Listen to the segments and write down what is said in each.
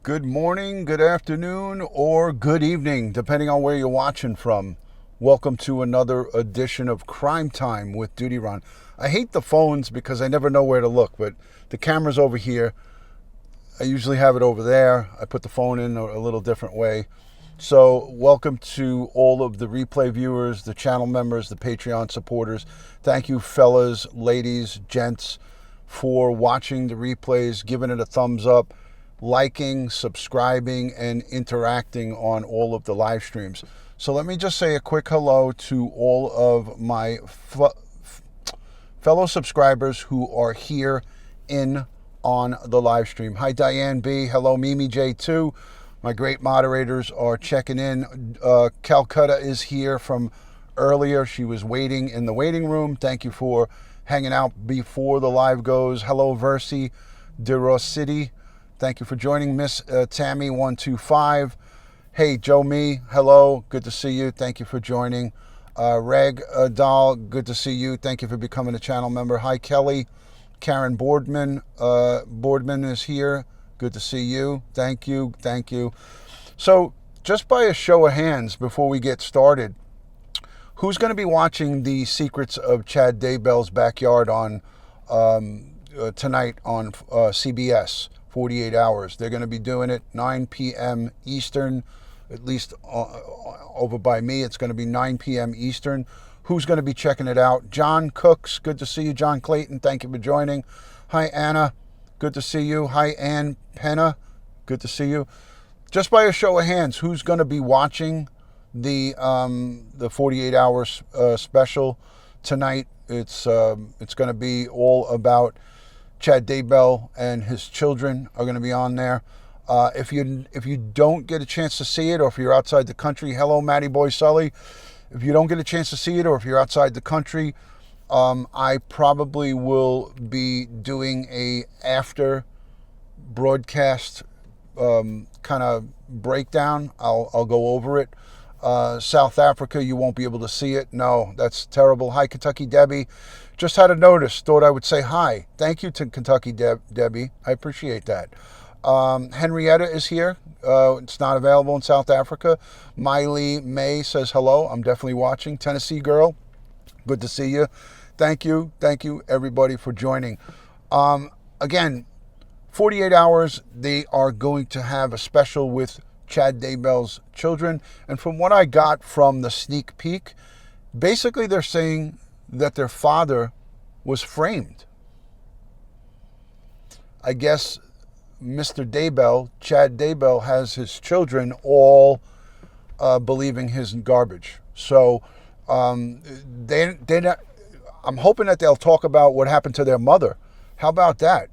Good morning, good afternoon, or good evening, depending on where you're watching from. Welcome to another edition of Crime Time with DutyRon. I hate the phones because I never know where to look, but the camera's over here. I usually have it over there. I put the phone in a little different way. So welcome to all of the replay viewers, the channel members, the Patreon supporters. Thank you, fellas, ladies, gents, for watching the replays, giving it a thumbs up, liking, subscribing, and interacting on all of the live streams. So let me just say a quick hello to all of my fellow subscribers who are here on the live stream. Hi, Diane B. Hello, Mimi J2. My great moderators are checking in. Calcutta is here from earlier. She was waiting in the waiting room. Thank you for hanging out before the live goes. Hello, Versi de Ross City. Thank you for joining. Miss Tammy125. Hey, Joe Me. Hello. Good to see you. Thank you for joining. Reg Dahl. Good to see you. Thank you for becoming a channel member. Hi, Kelly. Karen Boardman. Boardman is here. Good to see you. Thank you. Thank you. So just by a show of hands before we get started, who's going to be watching the Secrets of Chad Daybell's Backyard on tonight on CBS, 48 hours. They're going to be doing it 9 p.m. Eastern, at least over by me. It's going to be 9 p.m. Eastern. Who's going to be checking it out? John Cooks, good to see you. John Clayton, thank you for joining. Hi, Anna, good to see you. Hi, Ann Penna, good to see you. Just by a show of hands, who's going to be watching the 48 hours special tonight? It's going to be all about Chad Daybell, and his children are going to be on there. If you don't get a chance to see it, or if you're outside the country, hello, Matty Boy Sully. If you don't get a chance to see it, or if you're outside the country, I probably will be doing a after broadcast kind of breakdown. I'll go over it. South Africa, you won't be able to see it. No, that's terrible. Hi, Kentucky Debbie. Just had a notice. Thought I would say hi. Thank you to Kentucky Debbie. I appreciate that. Henrietta is here. It's not available in South Africa. Miley May says hello. I'm definitely watching. Tennessee girl, good to see you. Thank you. Thank you, everybody, for joining. Again, 48 hours, they are going to have a special with Chad Daybell's children. And from what I got from the sneak peek, basically they're saying that their father was framed. I guess Mr. Daybell, Chad Daybell, has his children all believing his garbage. So they're not, I'm hoping that they'll talk about what happened to their mother. How about that?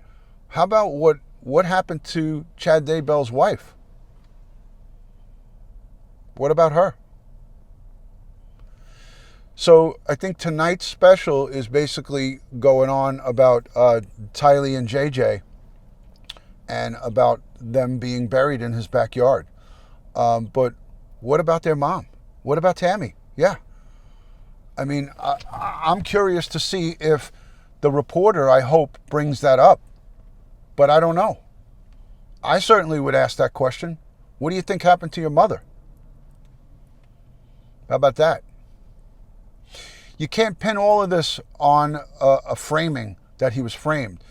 How about what happened to Chad Daybell's wife? What about her? So I think tonight's special is basically going on about Tylee and JJ and about them being buried in his backyard. But what about their mom? What about Tammy? Yeah. I mean, I'm curious to see if the reporter, I hope, brings that up. But I don't know. I certainly would ask that question. What do you think happened to your mother? How about that? You can't pin all of this on a framing that he was framed.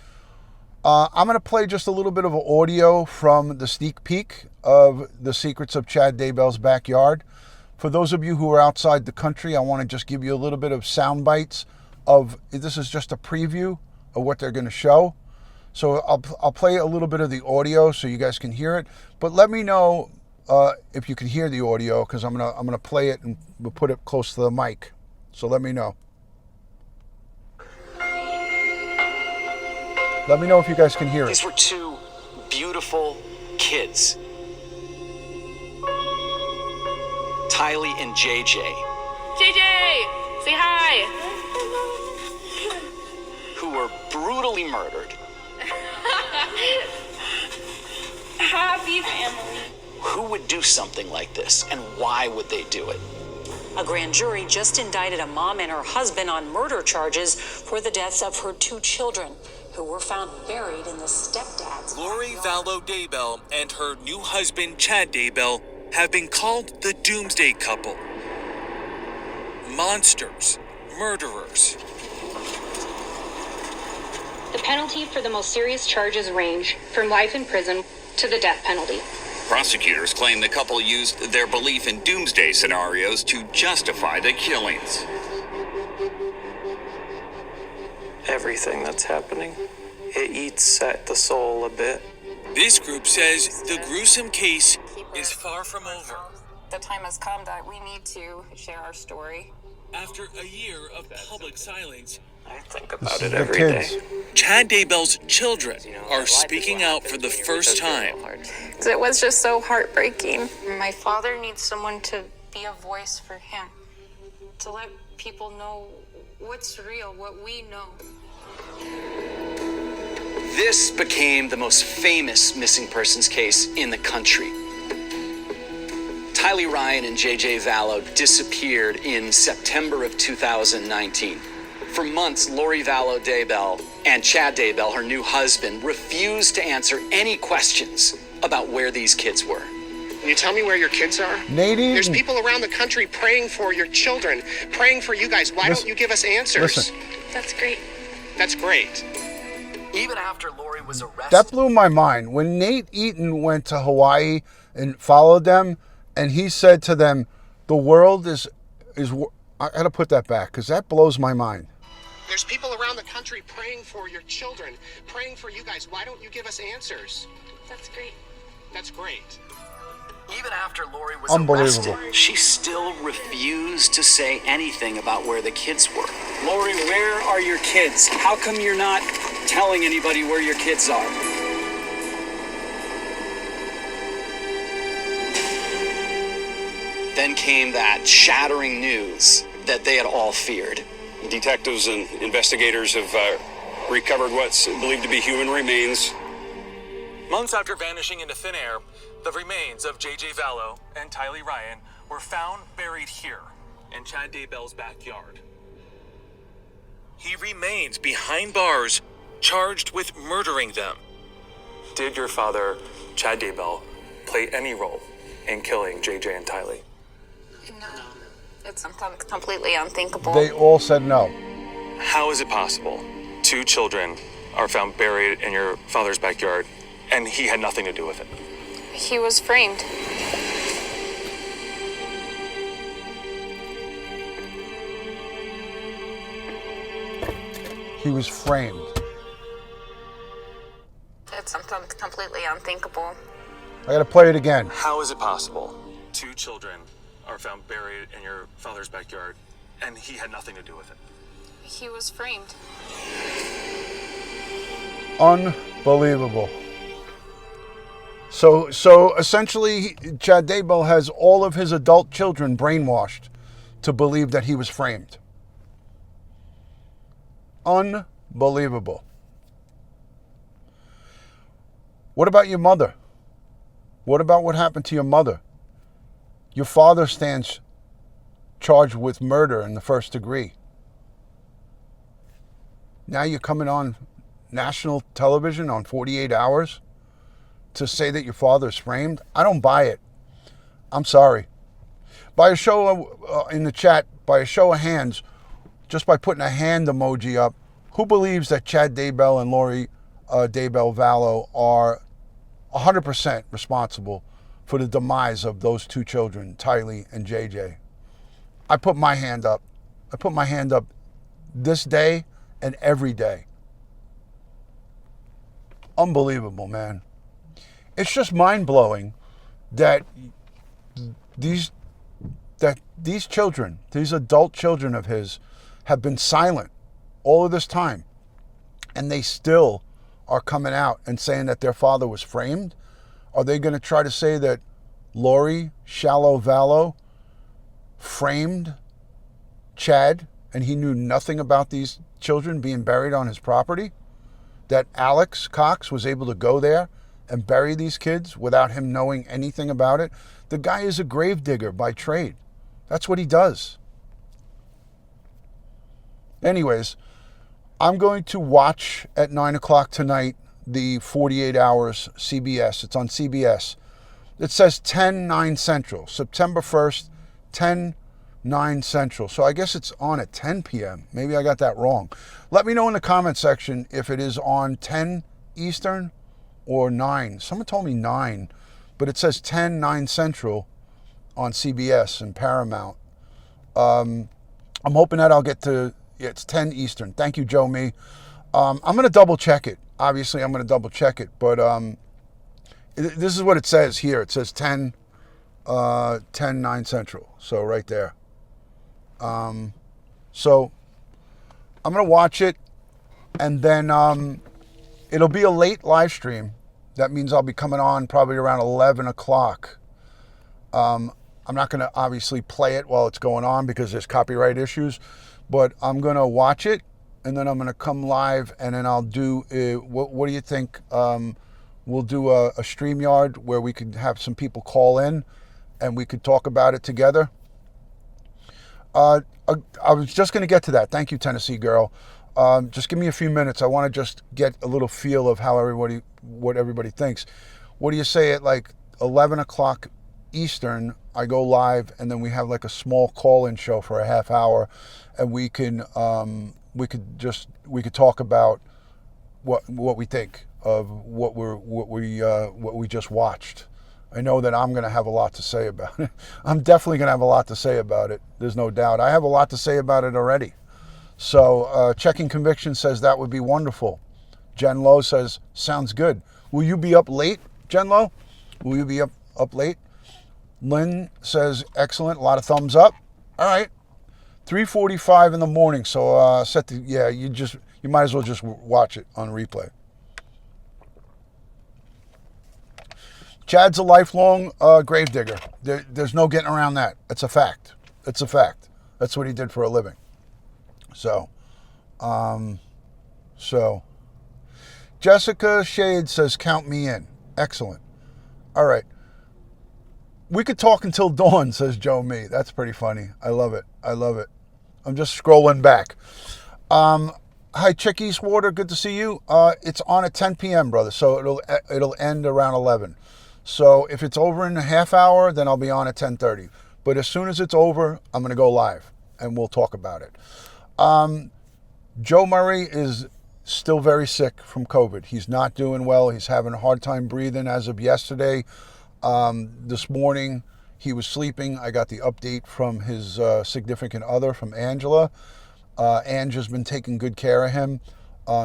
I'm going to play just a little bit of audio from the sneak peek of the Secrets of Chad Daybell's Backyard. For those of you who are outside the country, I want to just give you a little bit of sound bites of, this is just a preview of what they're going to show. So I'll play a little bit of the audio so you guys can hear it. But let me know if you can hear the audio, because I'm gonna play it and we'll put it close to the mic. So let me know. Let me know if you guys can hear it. These were two beautiful kids. Tylee and JJ. JJ, say hi. Who were brutally murdered. Happy family. Who would do something like this, and why would they do it? A grand jury just indicted a mom and her husband on murder charges for the deaths of her two children. who were found buried in the stepdad's Lori backyard. Vallow Daybell and her new husband, Chad Daybell, have been called the Doomsday Couple. Monsters, murderers. The penalty for the most serious charges range from life in prison to the death penalty. Prosecutors claim the couple used their belief in doomsday scenarios to justify the killings. Everything that's happening, it eats at the soul a bit. This group says the gruesome case is far from over. The time has come that we need to share our story. After a year of public silence, I think This about is it the every kids. day. Chad Daybell's children are speaking out for the first time. It was just so heartbreaking. My father needs someone to be a voice for him, to let people know what's real, what we know. This became the most famous missing persons case in the country. Tylee Ryan and JJ Vallow disappeared in September of 2019. For months, Lori Vallow Daybell and Chad Daybell, her new husband, refused to answer any questions about where these kids were. Can you tell me where your kids are? Nadine. There's people around the country praying for your children, praying for you guys. Why don't you give us answers? Listen. That's great. That's great. Even after Lori was arrested. That blew my mind. When Nate Eaton went to Hawaii and followed them, and he said to them, the world is I got to put that back because that blows my mind. There's people around the country praying for your children, praying for you guys. Why don't you give us answers? That's great. That's great. Even after Lori was Unbelievable. arrested, she still refused to say anything about where the kids were. Lori, where are your kids? How come you're not telling anybody where your kids are? Then came that shattering news that they had all feared. Detectives and investigators have recovered what's believed to be human remains. Months after vanishing into thin air, the remains of JJ Vallow and Tylee Ryan were found buried here in Chad Daybell's backyard. He remains behind bars, charged with murdering them. Did your father, Chad Daybell, play any role in killing JJ and Tylee? No, it's completely unthinkable. They all said no. How is it possible 2 children are found buried in your father's backyard and he had nothing to do with it? He was framed. He was framed. It's completely unthinkable. I got to play it again. How is it possible 2 children are found buried in your father's backyard and he had nothing to do with it? He was framed. Unbelievable. So essentially, Chad Daybell has all of his adult children brainwashed to believe that he was framed. Unbelievable. What about your mother? What about what happened to your mother? Your father stands charged with murder in the first degree. Now you're coming on national television on 48 Hours to say that your father's framed? I don't buy it. I'm sorry. By a show in the chat, by a show of hands, just by putting a hand emoji up, who believes that Chad Daybell and Lori Daybell Vallow are 100% responsible for the demise of those 2 children, Tylee and JJ? I put my hand up. I put my hand up this day and every day. Unbelievable, man. It's just mind-blowing that these children, these adult children of his, have been silent all of this time, and they still are coming out and saying that their father was framed. Are they going to try to say that Lori Shallow Vallow framed Chad and he knew nothing about these children being buried on his property? That Alex Cox was able to go there and bury these kids without him knowing anything about it? The guy is a gravedigger by trade. That's what he does. Anyways, I'm going to watch at 9 o'clock tonight the 48 Hours CBS. It's on CBS. It says 10/9 Central, September 1st, 10/9 Central. So I guess it's on at 10 p.m. Maybe I got that wrong. Let me know in the comment section if it is on 10 Eastern or 9. Someone told me 9, but it says 10/9 Central on CBS and Paramount. I'm hoping that I'll get to, it's 10 Eastern. Thank you, Joe Me. I'm going to double check it. Obviously, I'm going to double check it, but this is what it says here. It says 10/9 Central. So right there. So I'm going to watch it, and then it'll be a late live stream. That means I'll be coming on probably around 11 o'clock. I'm not going to obviously play it while it's going on because there's copyright issues, but I'm going to watch it, and then I'm going to come live, and then I'll do, what do you think? We'll do a StreamYard where we could have some people call in and we could talk about it together. I was just going to get to that. Thank you, Tennessee girl. Just give me a few minutes. I want to just get a little feel of how what everybody thinks. What do you say at like 11 o'clock Eastern, I go live, and then we have like a small call-in show for a half hour, and we could talk about what we think of what we just watched. I know that I'm going to have a lot to say about it. I'm definitely going to have a lot to say about it. There's no doubt. I have a lot to say about it already. So Checking Conviction says that would be wonderful. Jen Lowe says, sounds good. Will you be up late, Jen Lowe? Will you be up late? Lynn says, excellent. A lot of thumbs up. All right. 3:45 in the morning. So you might as well just watch it on replay. Chad's a lifelong gravedigger. There's no getting around that. It's a fact. It's a fact. That's what he did for a living. So Jessica Shade says, count me in. Excellent. All right. We could talk until dawn, says Joe Me. That's pretty funny. I love it. I love it. I'm just scrolling back. Hi, Chick Eastwater. Good to see you. It's on at 10 p.m., brother. So it'll end around 11. So if it's over in a half hour, then I'll be on at 10:30. But as soon as it's over, I'm going to go live, and we'll talk about it. Joe Murray is still very sick from COVID. He's not doing well. He's having a hard time breathing as of yesterday. This morning, he was sleeping. I got the update from his significant other, from Angela. Ange has been taking good care of him.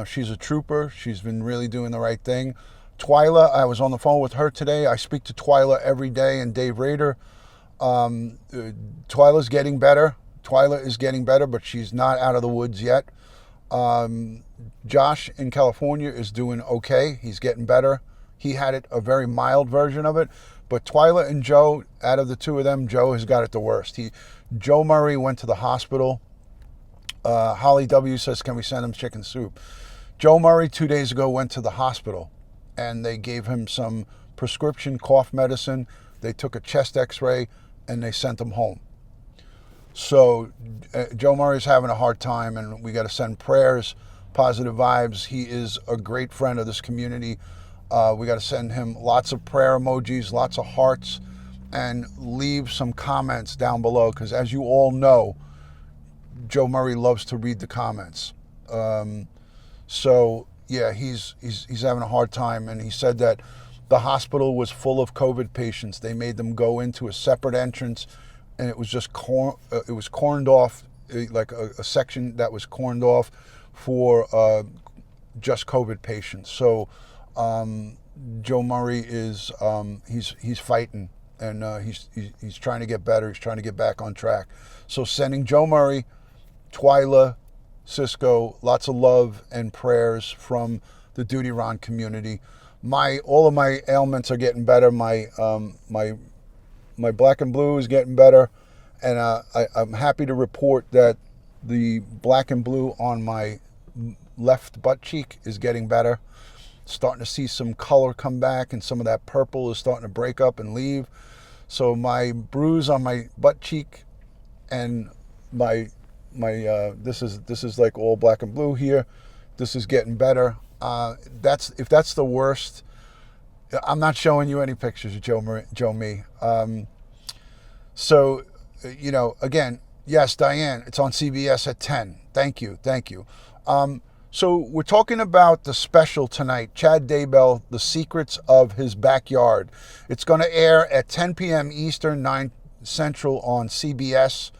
She's a trooper. She's been really doing the right thing. Twyla, I was on the phone with her today. I speak to Twyla every day, and Dave Rader. Twyla's getting better. Twyla is getting better, but she's not out of the woods yet. Josh in California is doing okay. He's getting better. He had a very mild version of it. But Twyla and Joe, out of the two of them, Joe has got it the worst. Joe Murray went to the hospital. Holly W. says, can we send him chicken soup? Joe Murray 2 days ago went to the hospital, and they gave him some prescription cough medicine. They took a chest x-ray, and they sent him home. So Joe Murray's having a hard time, and we got to send prayers, positive vibes. He is a great friend of this community. We got to send him lots of prayer emojis, lots of hearts, and leave some comments down below, because as you all know, Joe Murray loves to read the comments. So yeah, he's having a hard time, and he said that the hospital was full of COVID patients. They made them go into a separate entrance, and it was just corned off, like a section that was corned off for just COVID patients. So Joe Murray is he's fighting, and he's trying to get better. He's trying to get back on track. So sending Joe Murray, Twyla, Cisco, lots of love and prayers from the DutyRon community. All of my ailments are getting better. My black and blue is getting better, and I'm happy to report that the black and blue on my left butt cheek is getting better. Starting to see some color come back, and some of that purple is starting to break up and leave. So my bruise on my butt cheek and my this is like all black and blue here. This is getting better. If that's the worst, I'm not showing you any pictures of Joe Me. So, again, yes, Diane, it's on CBS at 10. Thank you. So we're talking about the special tonight, Chad Daybell, The Secrets of His Backyard. It's going to air at 10 p.m. Eastern, 9 Central on CBS,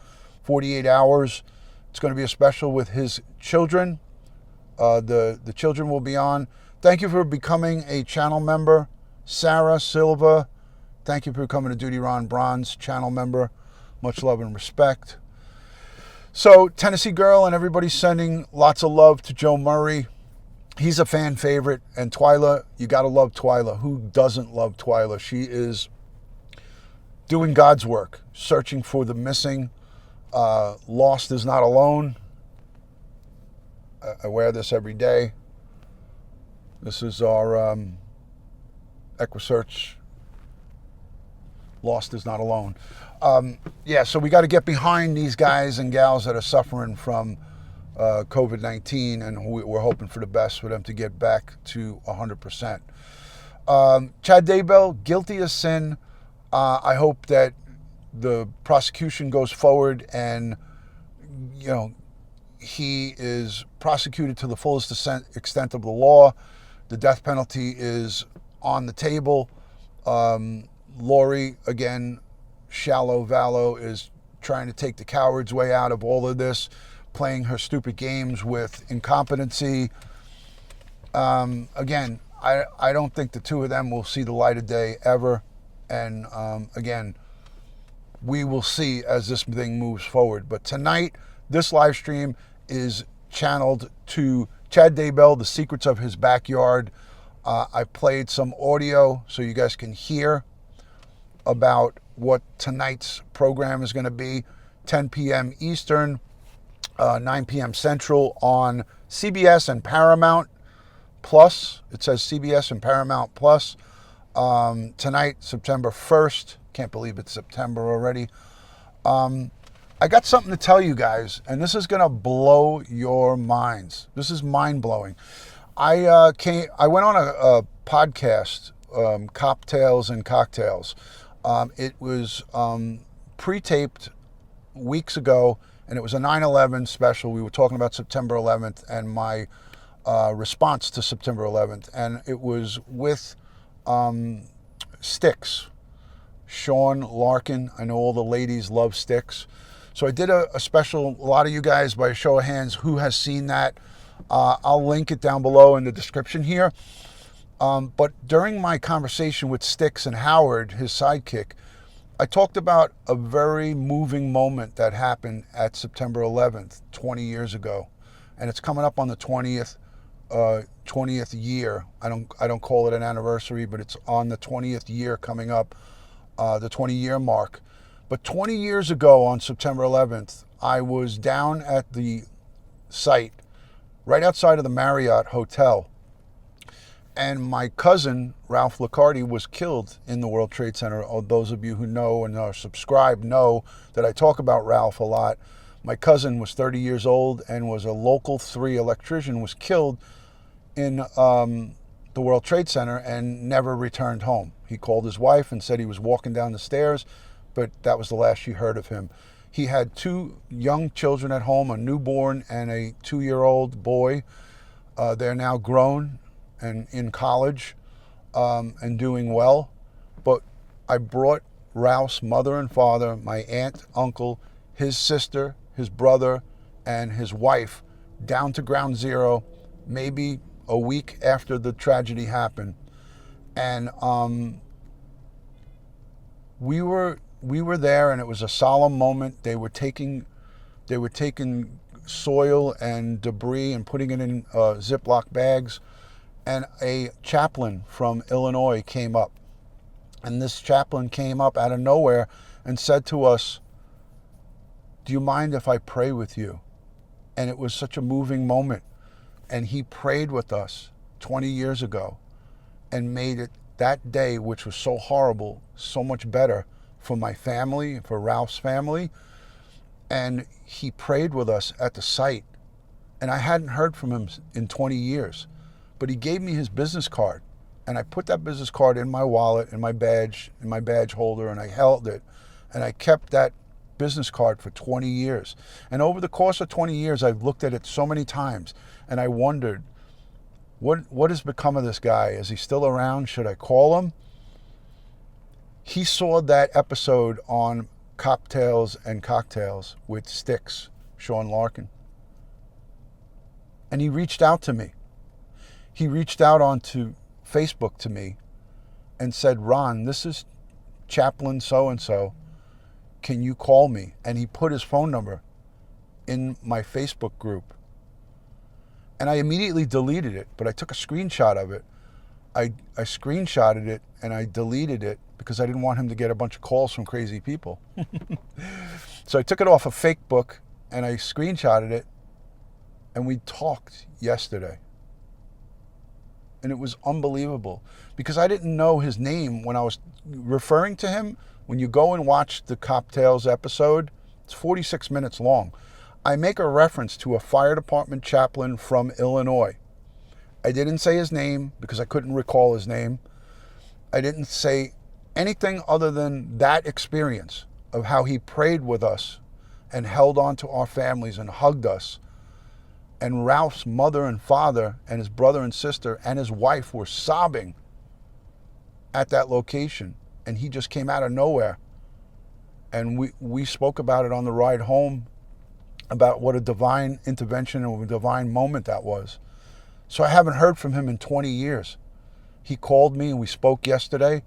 48 hours. It's going to be a special with his children. The children will be on. Thank you for becoming a channel member. Sarah Silva, thank you for becoming a DutyRon Bronze channel member. Much love and respect. So, Tennessee Girl and everybody's sending lots of love to Joe Murray. He's a fan favorite. And Twyla, you got to love Twyla. Who doesn't love Twyla? She is doing God's work, searching for the missing. Lost is not alone. I wear this every day. This is our EquiSearch. Lost is not alone. So we got to get behind these guys and gals that are suffering from COVID-19, and we're hoping for the best for them to get back to 100%. Chad Daybell, guilty as sin. I hope that the prosecution goes forward and, he is prosecuted to the fullest extent of the law. The death penalty is on the table. Lori, again, shallow Vallow, is trying to take the coward's way out of all of this, playing her stupid games with incompetency. Again, I don't think the two of them will see the light of day ever. And again, we will see as this thing moves forward. But tonight, this live stream is channeled to Chad Daybell, The Secrets of His Backyard. I played some audio so you guys can hear about what tonight's program is going to be. 10 p.m. Eastern, 9 p.m. Central on CBS and Paramount Plus. It says CBS and Paramount Plus. Tonight, September 1st. Can't believe it's September already. I got something to tell you guys, and this is going to blow your minds. This is mind-blowing. I went on a podcast, Cocktails and Cocktails. It was pre-taped weeks ago, and it was a 9/11 special. We were talking about September 11th and my response to September 11th, and it was with Styx, Sean Larkin. I know all the ladies love Styx. So I did a special. A lot of you guys, by a show of hands, who has seen that? I'll link it down below in the description here. But during my conversation with Styx and Howard, his sidekick, I talked about a very moving moment that happened at September 11th, 20 years ago. And it's coming up on the 20th year. I don't call it an anniversary, but it's on the 20th year coming up, the 20-year mark. But 20 years ago on September 11th, I was down at the site right outside of the Marriott Hotel. And my cousin, Ralph Licardi, was killed in the World Trade Center. Those of you who know and are subscribed know that I talk about Ralph a lot. My cousin was 30 years old and was a Local 3 electrician, was killed in the World Trade Center and never returned home. He called his wife and said he was walking down the stairs, but that was the last she heard of him. He had 2 young children at home, a newborn and a 2-year-old boy. They're now grown and in college and doing well. But I brought Ralph's mother and father, my aunt, uncle, his sister, his brother, and his wife down to Ground Zero maybe a week after the tragedy happened. And we were there, and it was a solemn moment. They were taking soil and debris and putting it in Ziploc bags. And a chaplain from Illinois came up. And this chaplain came up out of nowhere and said to us, "Do you mind if I pray with you?" And it was such a moving moment. And he prayed with us 20 years ago and made it that day, which was so horrible, so much better for my family, for Ralph's family. And he prayed with us at the site. And I hadn't heard from him in 20 years. But he gave me his business card. And I put that business card in my wallet, in my badge holder, and I held it. And I kept that business card for 20 years. And over the course of 20 years, I've looked at it so many times. And I wondered, what has become of this guy? Is he still around? Should I call him? He saw that episode on Cocktails and Cocktails with Styx, Sean Larkin. And he reached out to me. He reached out onto Facebook to me and said, Ron, this is Chaplain so-and-so. Can you call me? And he put his phone number in my Facebook group. And I immediately deleted it, but I took a screenshot of it. I screenshotted it and I deleted it because I didn't want him to get a bunch of calls from crazy people. So I took it off of Facebook and I screenshotted it, and we talked yesterday. And it was unbelievable because I didn't know his name when I was referring to him. When you go and watch the Cocktails episode, it's 46 minutes long. I make a reference to a fire department chaplain from Illinois. I didn't say his name because I couldn't recall his name. I didn't say anything other than that experience of how he prayed with us and held on to our families and hugged us. And Ralph's mother and father and his brother and sister and his wife were sobbing at that location. And he just came out of nowhere. And we spoke about it on the ride home, about what a divine intervention and a divine moment that was. So I haven't heard from him in 20 years. He called me and we spoke yesterday,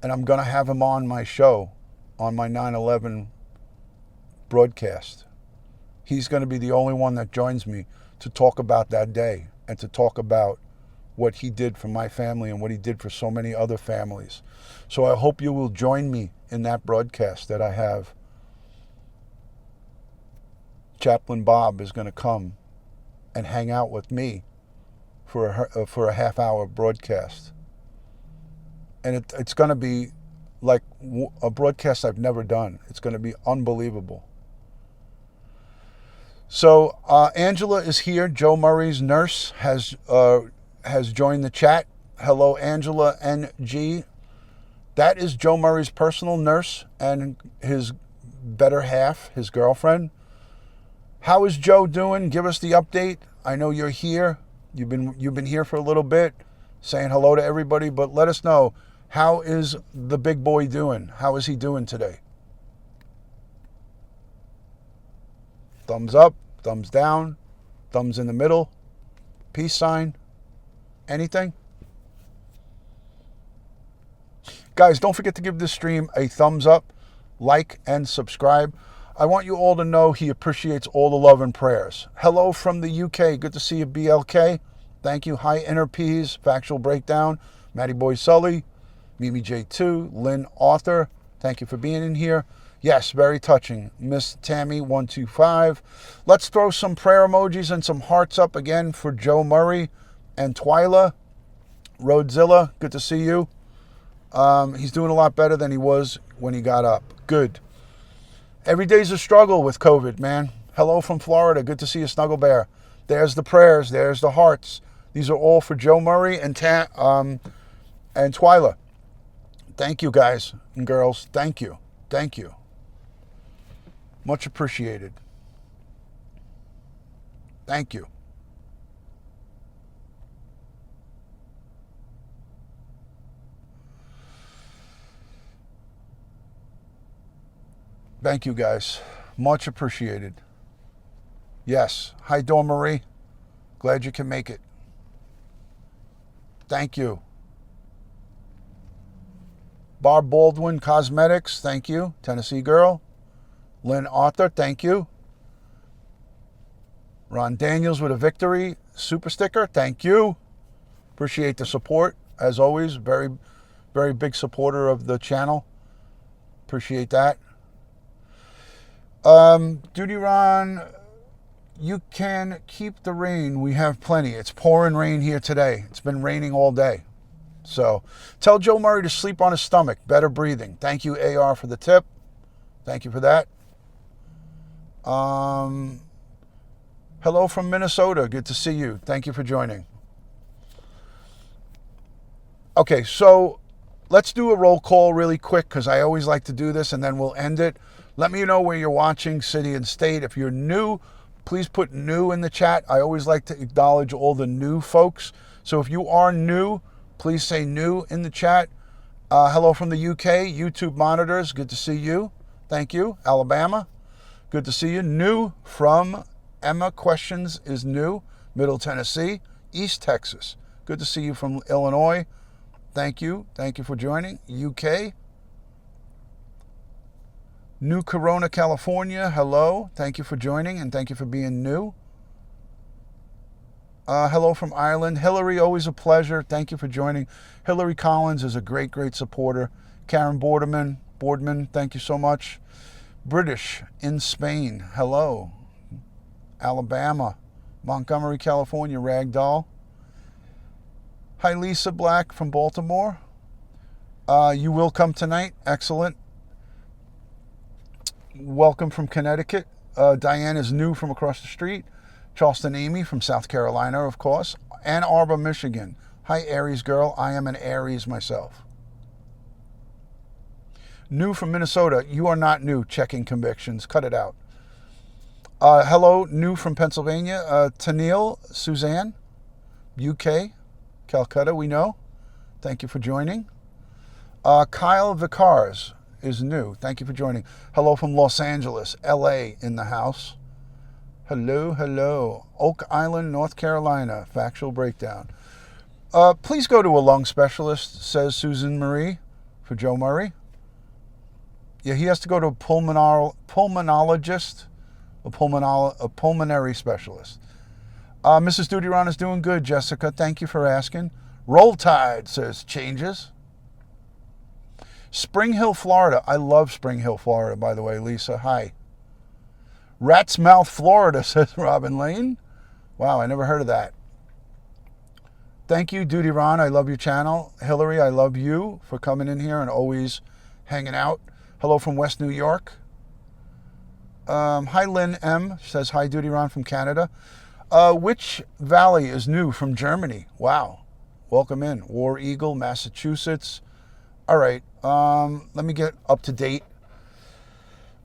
and I'm going to have him on my show, on my 9/11 broadcast. He's going to be the only one that joins me to talk about that day and to talk about what he did for my family and what he did for so many other families. So I hope you will join me in that broadcast that I have. Chaplain Bob is going to come and hang out with me for a half-hour broadcast. And it's going to be like a broadcast I've never done. It's going to be unbelievable. So Angela is here. Joe Murray's nurse has joined the chat. Hello, Angela NG. That is Joe Murray's personal nurse and his better half, his girlfriend. How is Joe doing? Give us the update. I know you're here. You've been here for a little bit, saying hello to everybody, but let us know, how is the big boy doing? How is he doing today? Thumbs up, thumbs down, thumbs in the middle, peace sign, anything? Guys, don't forget to give this stream a thumbs up, like, and subscribe. I want you all to know he appreciates all the love and prayers. Hello from the UK. Good to see you, BLK. Thank you. Hi, Inner Peas, Factual Breakdown, Matty Boy Sully, Mimi J2, Lynn Arthur. Thank you for being in here. Yes, very touching. Miss Tammy 125. Let's throw some prayer emojis and some hearts up again for Joe Murray and Twyla. Roadzilla, good to see you. He's doing a lot better than he was when he got up. Good. Every day's a struggle with COVID, man. Hello from Florida. Good to see you, Snuggle Bear. There's the prayers. There's the hearts. These are all for Joe Murray and Twyla. Thank you, guys and girls. Thank you. Thank you. Much appreciated. Thank you. Thank you, guys. Much appreciated. Yes. Hi, Dawn Marie. Glad you can make it. Thank you. Barb Baldwin Cosmetics, thank you. Tennessee Girl. Lynn Arthur, thank you. Ron Daniels with a victory super sticker, thank you. Appreciate the support, as always. Very, very big supporter of the channel. Appreciate that. DutyRon, you can keep the rain. We have plenty. It's pouring rain here today. It's been raining all day. So tell Joe Murray to sleep on his stomach. Better breathing. Thank you, AR, for the tip. Thank you for that. Hello from Minnesota. Good to see you. Thank you for joining. Okay, so let's do a roll call really quick because I always like to do this and then we'll end it. Let me know where you're watching, city and state. If you're new, please put new in the chat. I always like to acknowledge all the new folks. So if you are new, please say new in the chat. Hello from the UK, YouTube monitors. Good to see you. Thank you. Alabama, good to see you. New from Emma Questions is new. Middle Tennessee, East Texas. Good to see you from Illinois. Thank you. Thank you for joining. UK. New Corona, California. Hello. Thank you for joining and thank you for being new. Hello from Ireland. Hillary, always a pleasure. Thank you for joining. Hillary Collins is a great, great supporter. Karen Boardman, thank you so much. British in Spain. Hello. Alabama. Montgomery, California. Ragdoll. Hi, Lisa Black from Baltimore. You will come tonight. Excellent. Welcome from Connecticut. Diane is new from across the street. Charleston Amy from South Carolina, of course. Ann Arbor, Michigan. Hi, Aries girl. I am an Aries myself. New from Minnesota. You are not new. Checking convictions. Cut it out. Hello, new from Pennsylvania. Tanil Suzanne, UK. Calcutta, we know. Thank you for joining. Kyle Vicars is new. Thank you for joining. Hello from Los Angeles, LA in the house. Hello, hello. Oak Island, North Carolina. Factual breakdown. Please go to a lung specialist, says Susan Marie for Joe Murray. Yeah, he has to go to a pulmonologist, a pulmonary specialist. Mrs. DutyRon is doing good, Jessica. Thank you for asking. Roll Tide says changes. Spring Hill, Florida. I love Spring Hill, Florida, by the way, Lisa. Hi. Rat's Mouth, Florida, says Robin Lane. Wow, I never heard of that. Thank you, DutyRon. I love your channel. Hillary, I love you for coming in here and always hanging out. Hello from West New York. Hi, Lynn M. says hi, DutyRon from Canada. Which Valley is new from Germany? Wow. Welcome in. War Eagle, Massachusetts. All right. Let me get up to date.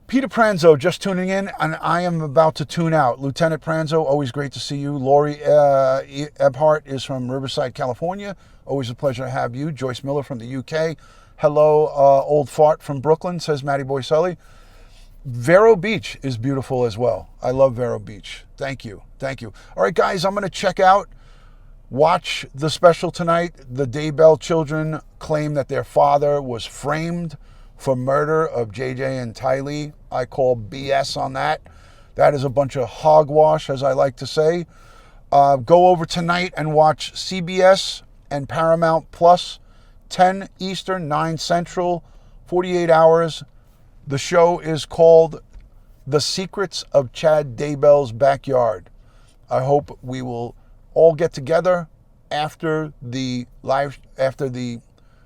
Peter Pranzo just tuning in, and I am about to tune out. Lieutenant Pranzo, always great to see you. Lori Ebhart is from Riverside, California. Always a pleasure to have you. Joyce Miller from the UK. Hello, Old Fart from Brooklyn, says Matty Boy Sully. Vero Beach is beautiful as well. I love Vero Beach. Thank you. Thank you. All right, guys, I'm going to check out. Watch the special tonight. The Daybell children claim that their father was framed for murder of JJ and Tylee. I call BS on that. That is a bunch of hogwash, as I like to say. Go over tonight and watch CBS and Paramount Plus, 10 Eastern, 9 Central, 48 hours. The show is called The Secrets of Chad Daybell's Backyard. I hope we will all get together after the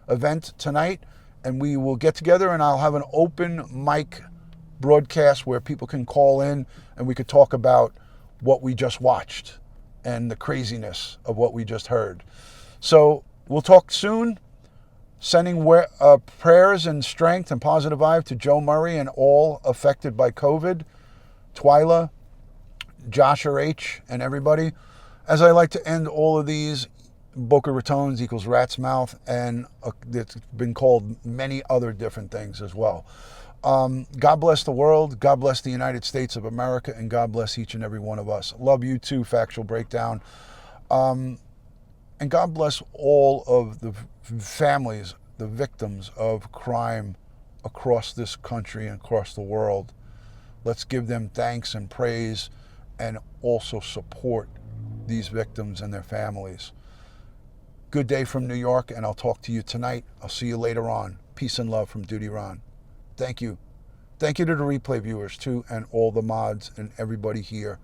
event tonight, and we will get together and I'll have an open mic broadcast where people can call in and we could talk about what we just watched and the craziness of what we just heard. So we'll talk soon. Sending prayers and strength and positive vibe to Joe Murray and all affected by COVID, Twyla, Joshua H., and everybody. As I like to end all of these, Boca Raton's equals Rat's Mouth, and it's been called many other different things as well. God bless the world, God bless the United States of America, and God bless each and every one of us. Love you too, Factual Breakdown. And God bless all of the families, the victims of crime across this country and across the world. Let's give them thanks and praise and also support these victims and their families. Good day from New York, and I'll talk to you tonight. I'll see you later on. Peace and love from DutyRon. Thank you. Thank you to the replay viewers too, and all the mods and everybody here.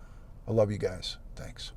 I love you guys. Thanks.